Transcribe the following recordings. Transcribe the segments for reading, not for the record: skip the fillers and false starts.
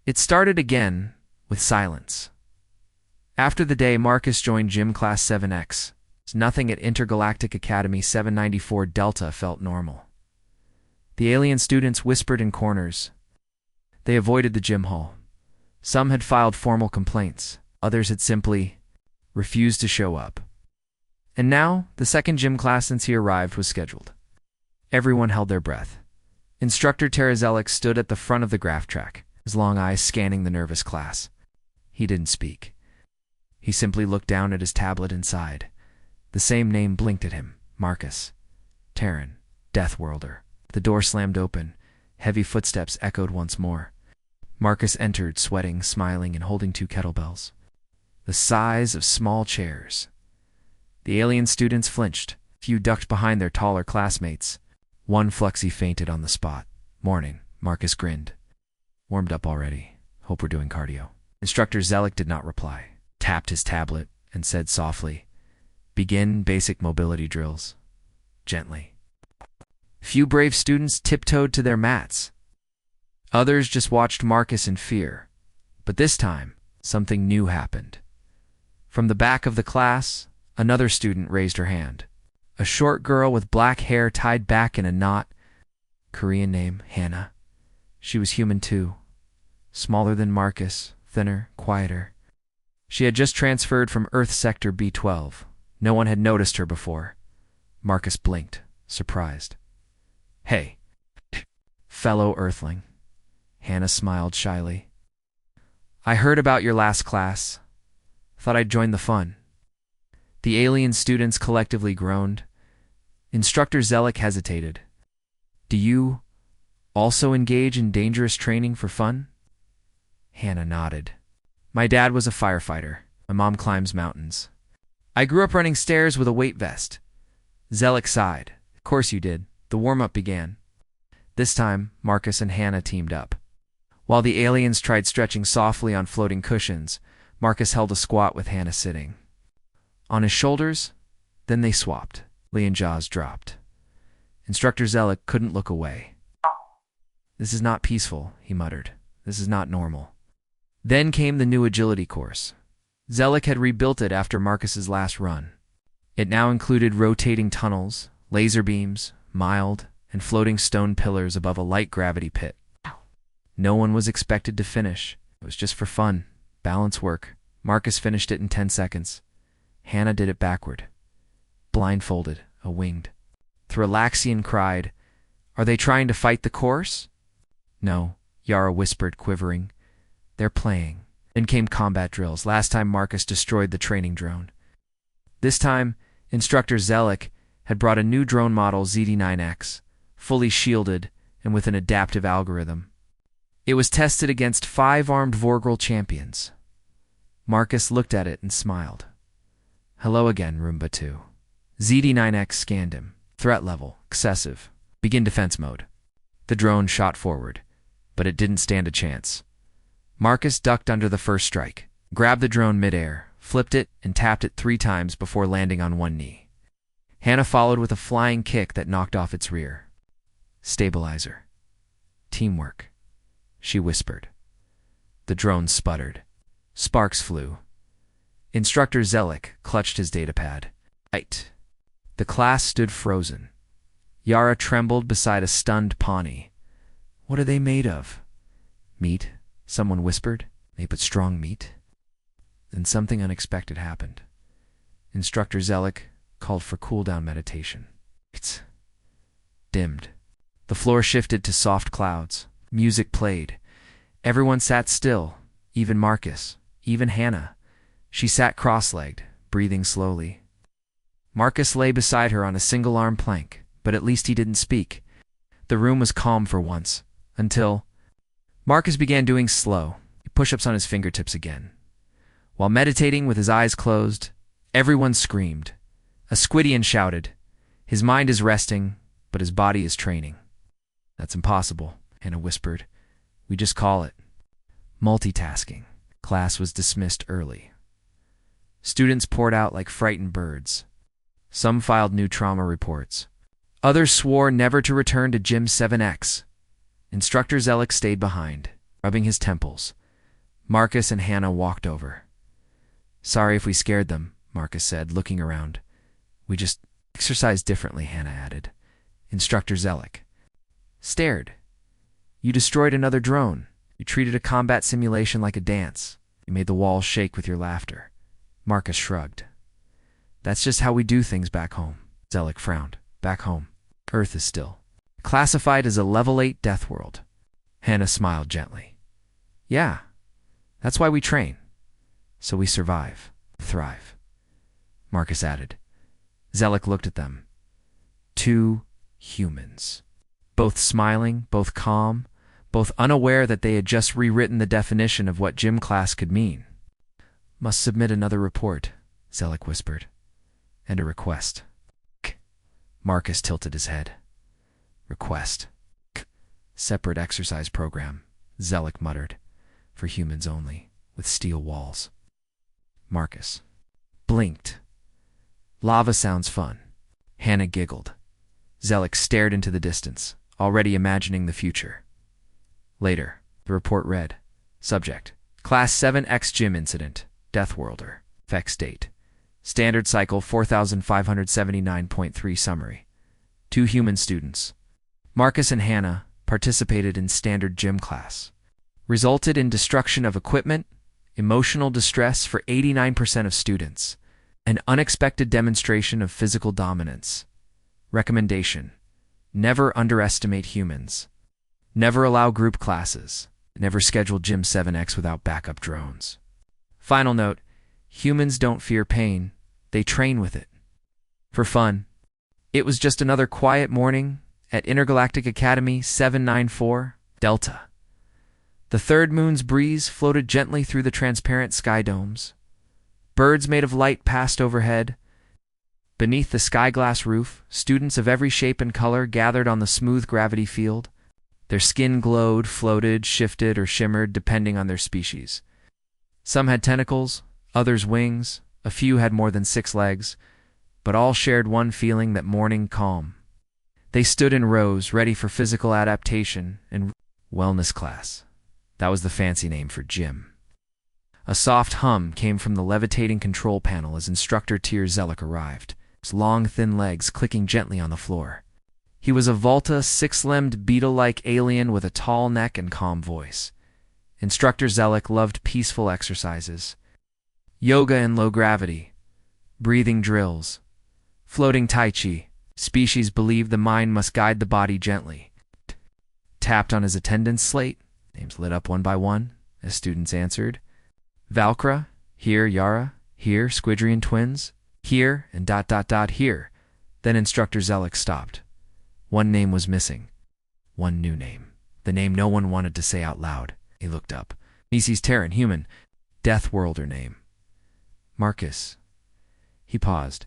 It started again with silence. After the day Marcus joined Gym Class 7X, nothing at Intergalactic Academy 794 Delta felt normal. The alien students whispered in corners. They avoided the gym hall. Some had filed formal complaints. Others had simply refused to show up. And now, the second gym class since he arrived was scheduled. Everyone held their breath. Instructor Terrazelic stood at the front of the graph track, his long eyes scanning the nervous class. He didn't speak. He simply looked down at his tablet and sighed. The same name blinked at him. Marcus. Terran. Deathworlder. The door slammed open. Heavy footsteps echoed once more. Marcus entered, sweating, smiling, and holding 2 kettlebells. The size of small chairs. The alien students flinched. Few ducked behind their taller classmates. One flexi fainted on the spot. Morning, Marcus grinned. Warmed up already. Hope we're doing cardio. Instructor Zelic did not reply. Tapped his tablet and said softly, "Begin basic mobility drills." Gently. Few brave students tiptoed to their mats. Others just watched Marcus in fear. But this time, something new happened. From the back of the class, another student raised her hand. A short girl with black hair tied back in a knot. Korean name, Hannah. She was human too. Smaller than Marcus, thinner, quieter. She had just transferred from Earth Sector B12. No one had noticed her before. Marcus blinked, surprised. "Hey, fellow Earthling." Hannah smiled shyly. "I heard about your last class. Thought I'd join the fun." The alien students collectively groaned. Instructor Zelic hesitated. "Do you also engage in dangerous training for fun?" Hannah nodded. "My dad was a firefighter. My mom climbs mountains. I grew up running stairs with a weight vest." Zelic sighed. "Of course you did." The warm-up began. This time, Marcus and Hannah teamed up. While the aliens tried stretching softly on floating cushions, Marcus held a squat with Hannah sitting on his shoulders. Then they swapped. Lee and jaws dropped. Instructor Zelic couldn't look away. "This is not peaceful," he muttered. "This is not normal." Then came the new agility course. Zelic had rebuilt it after Marcus's last run. It now included rotating tunnels, laser beams, mild and floating stone pillars above a light gravity pit. No one was expected to finish. It was just for fun, balance work. Marcus finished it in 10 seconds. Hannah did it backward. Blindfolded, a winged. Thrillaxian cried, "Are they trying to fight the course?" "No," Yara whispered, quivering. "They're playing." Then came combat drills. Last time Marcus destroyed the training drone. This time, Instructor Zelic had brought a new drone model, ZD9X, fully shielded and with an adaptive algorithm. It was tested against 5 armed Vorgral champions. Marcus looked at it and smiled. "Hello again, Roomba 2. ZD9X scanned him. Threat level, excessive. Begin defense mode. The drone shot forward, but it didn't stand a chance. Marcus ducked under the first strike, grabbed the drone midair, flipped it, and tapped it 3 times before landing on one knee. Hannah followed with a flying kick that knocked off its rear. "Stabilizer. Teamwork," she whispered. The drone sputtered. Sparks flew. Instructor Zelic clutched his datapad. "Right." The class stood frozen. Yara trembled beside a stunned Pawnee. "What are they made of?" "Meat," someone whispered. "They put strong meat." Then something unexpected happened. Instructor Zelic called for cool-down meditation. It's dimmed. The floor shifted to soft clouds. Music played. Everyone sat still, even Marcus, even Hannah. She sat cross-legged, breathing slowly. Marcus lay beside her on a single-arm plank, but at least he didn't speak. The room was calm for once, until Marcus began doing slow push-ups on his fingertips again. While meditating with his eyes closed, everyone screamed. A Squidian shouted, "His mind is resting, but his body is training." "That's impossible," Hannah whispered. "We just call it multitasking." Class was dismissed early. Students poured out like frightened birds. Some filed new trauma reports. Others swore never to return to Gym 7X. Instructor Zelic stayed behind. rubbing his temples. Marcus and Hannah walked over. "Sorry if we scared them," Marcus said, looking around. "We just exercise differently," Hannah added. Instructor Zelek stared. "You destroyed another drone. You treated a combat simulation like a dance. You made the walls shake with your laughter." Marcus shrugged. "That's just how we do things back home." Zelek frowned. "Back home, Earth is still classified as a level 8 Deathworld." Hannah smiled gently. "Yeah, that's why we train. So we survive, thrive," Marcus added. Zelek looked at them. Two humans. Both smiling, both calm, both unaware that they had just rewritten the definition of what gym class could mean. "Must submit another report," Zelek whispered. "And a request." Marcus tilted his head. "Request. Separate exercise program," Zelek muttered. "For humans only, with steel walls." Marcus blinked. "Lava sounds fun." Hannah giggled. Zelek stared into the distance, already imagining the future. Later, the report read, "Subject: Class 7X Gym Incident, Deathworlder. Effects date: Standard Cycle 4579.3 Summary. 2 human students, Marcus and Hannah, participated in standard gym class. Resulted in destruction of equipment, emotional distress for 89% of students, an unexpected demonstration of physical dominance. Recommendation: never underestimate humans. Never allow group classes. Never schedule Gym 7X without backup drones. Final note: humans don't fear pain, they train with it. For fun." It was just another quiet morning at Intergalactic Academy 794 Delta. The third moon's breeze floated gently through the transparent sky domes. Birds made of light passed overhead. Beneath the sky glass roof, students of every shape and color gathered on the smooth gravity field. Their skin glowed, floated, shifted, or shimmered depending on their species. Some had tentacles, others wings, a few had more than 6 legs, but all shared one feeling: that morning calm. They stood in rows, ready for physical adaptation and wellness class. That was the fancy name for gym. A soft hum came from the levitating control panel as Instructor Tyr Zelek arrived, his long, thin legs clicking gently on the floor. He was a Volta, 6-limbed, beetle-like alien with a tall neck and calm voice. Instructor Zelek loved peaceful exercises. Yoga in low gravity, breathing drills, floating tai chi. Species believed the mind must guide the body gently. Tapped on his attendance slate. Names lit up one by one as students answered. Valkyra, here. Yara, here. Squidrian twins, here, and ... here. Then Instructor Zelek stopped. One name was missing. One new name. The name no one wanted to say out loud. He looked up. Mises Terran, human. Deathworlder name. Marcus. He paused.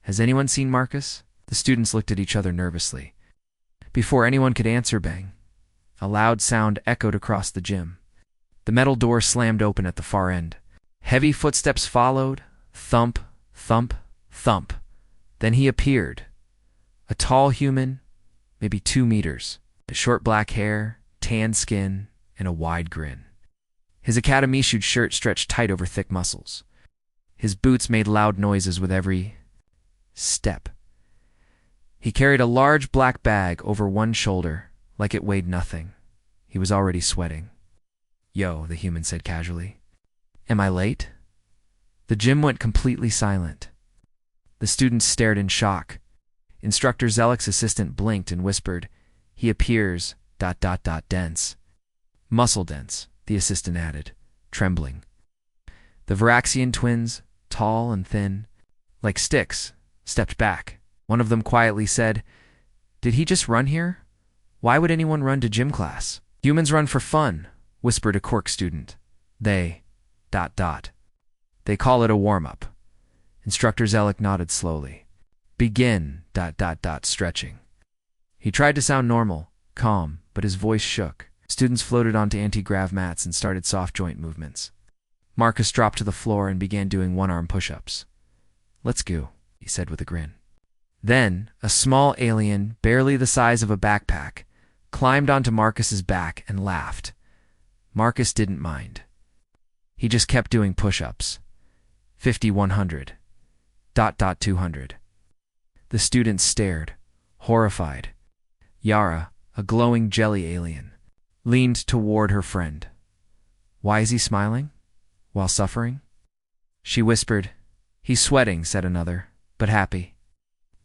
Has anyone seen Marcus? The students looked at each other nervously. Before anyone could answer, bang. A loud sound echoed across the gym. The metal door slammed open at the far end. Heavy footsteps followed. Thump, thump, thump. Then he appeared. A tall human, maybe 2 meters. Short black hair, tan skin, and a wide grin. His academy-issued shirt stretched tight over thick muscles. His boots made loud noises with every step. He carried a large black bag over one shoulder, like it weighed nothing. He was already sweating. Yo, the human said casually. Am I late? The gym went completely silent. The students stared in shock. Instructor Zelek's assistant blinked and whispered, He appears, ... dense. Muscle dense, the assistant added, trembling. The Varaxian twins, tall and thin, like sticks, stepped back. One of them quietly said, Did he just run here? Why would anyone run to gym class? Humans run for fun, whispered a quirk student. They, ... They call it a warm-up. Instructor Zelek nodded slowly. Begin, ... stretching. He tried to sound normal, calm, but his voice shook. Students floated onto anti-grav mats and started soft joint movements. Marcus dropped to the floor and began doing one-arm push-ups. Let's go, he said with a grin. Then, a small alien, barely the size of a backpack, climbed onto Marcus's back and laughed. Marcus didn't mind. He just kept doing push-ups. 50, 100. ... 200. The students stared, horrified. Yara, a glowing jelly alien, leaned toward her friend. Why is he smiling? While suffering? She whispered. He's sweating, said another, but happy.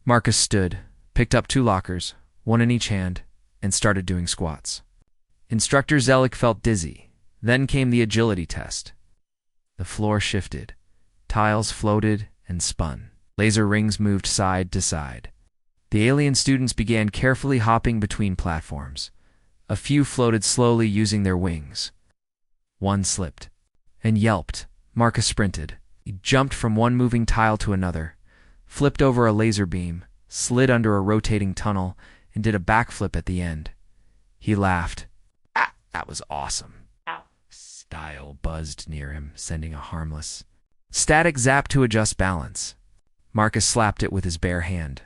Marcus stood, picked up 2 lockers, one in each hand, and started doing squats. Instructor Zelik felt dizzy. Then came the agility test. The floor shifted. Tiles floated and spun. Laser rings moved side to side. The alien students began carefully hopping between platforms. A few floated slowly using their wings. One slipped and yelped. Marcus sprinted. He jumped from one moving tile to another, flipped over a laser beam, slid under a rotating tunnel, and did a backflip at the end. He laughed. Ah, that was awesome. Ow. Style buzzed near him, sending a harmless static zap to adjust balance. Marcus slapped it with his bare hand.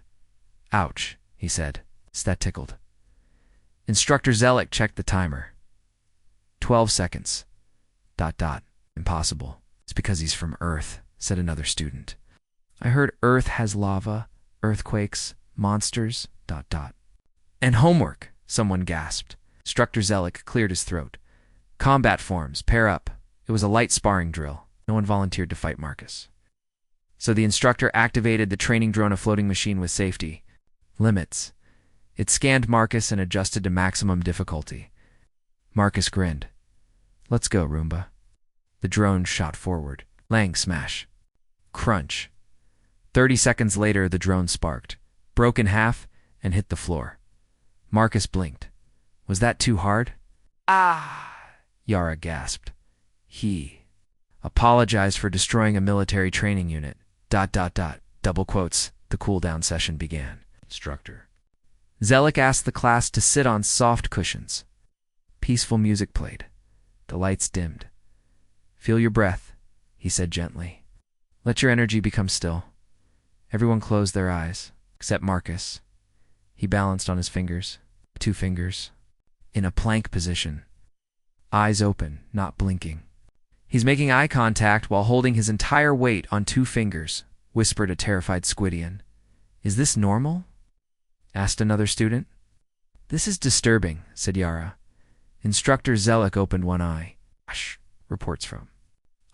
Ouch, he said. That tickled. Instructor Zelik checked the timer. 12 seconds. ... Impossible. It's because he's from Earth, said another student. I heard Earth has lava, earthquakes, monsters... ... And homework, someone gasped. Instructor Zelik cleared his throat. Combat forms, pair up. It was a light sparring drill. No one volunteered to fight Marcus. So the instructor activated the training drone, a floating machine with safety limits. It scanned Marcus and adjusted to maximum difficulty. Marcus grinned. Let's go, Roomba. The drone shot forward. Lang smash. Crunch. 30 seconds later, the drone sparked, broke in half, and hit the floor. Marcus blinked. Was that too hard? Ah! Yara gasped. He apologized for destroying a military training unit. ... Double quotes. The cool-down session began. Instructor. Zelik asked the class to sit on soft cushions. Peaceful music played. The lights dimmed. Feel your breath, he said gently. Let your energy become still. Everyone closed their eyes, except Marcus. He balanced on his fingers, 2 fingers, in a plank position. Eyes open, not blinking. He's making eye contact while holding his entire weight on 2 fingers, whispered a terrified Squidian. Is this normal? Asked another student. This is disturbing, said Yara. Instructor Zelik opened one eye. Hush, reports from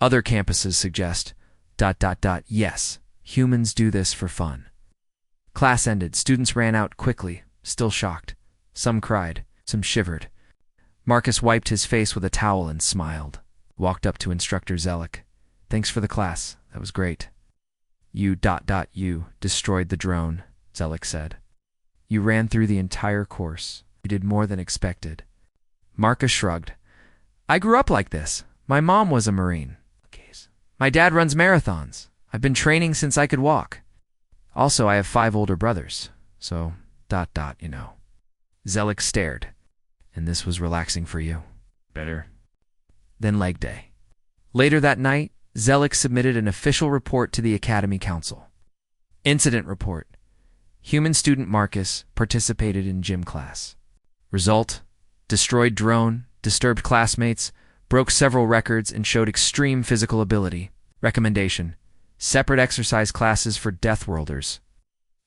other campuses suggest... Yes, humans do this for fun. Class ended. Students ran out quickly, still shocked. Some cried, some shivered. Marcus wiped his face with a towel and smiled. Walked up to Instructor Zelik. Thanks for the class. That was great. You destroyed the drone, Zelik said. You ran through the entire course. You did more than expected. Marcus shrugged. I grew up like this. My mom was a Marine. My dad runs marathons. I've been training since I could walk. Also, I have 5 older brothers. So, you know. Zelik stared. And this was relaxing for you. Better. Then leg day. Later that night, Zelik submitted an official report to the Academy Council. Incident report. Human student Marcus participated in gym class. Result: destroyed drone, disturbed classmates, broke several records, and showed extreme physical ability. Recommendation: separate exercise classes for Deathworlders.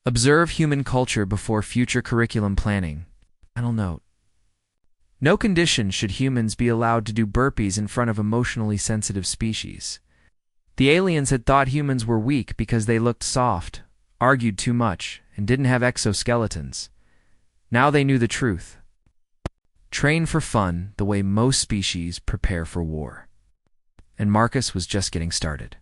Observe human culture before future curriculum planning. Final note: no condition should humans be allowed to do burpees in front of emotionally sensitive species. The aliens had thought humans were weak because they looked soft, argued too much, and didn't have exoskeletons. Now they knew the truth. Train for fun the way most species prepare for war. And Marcus was just getting started.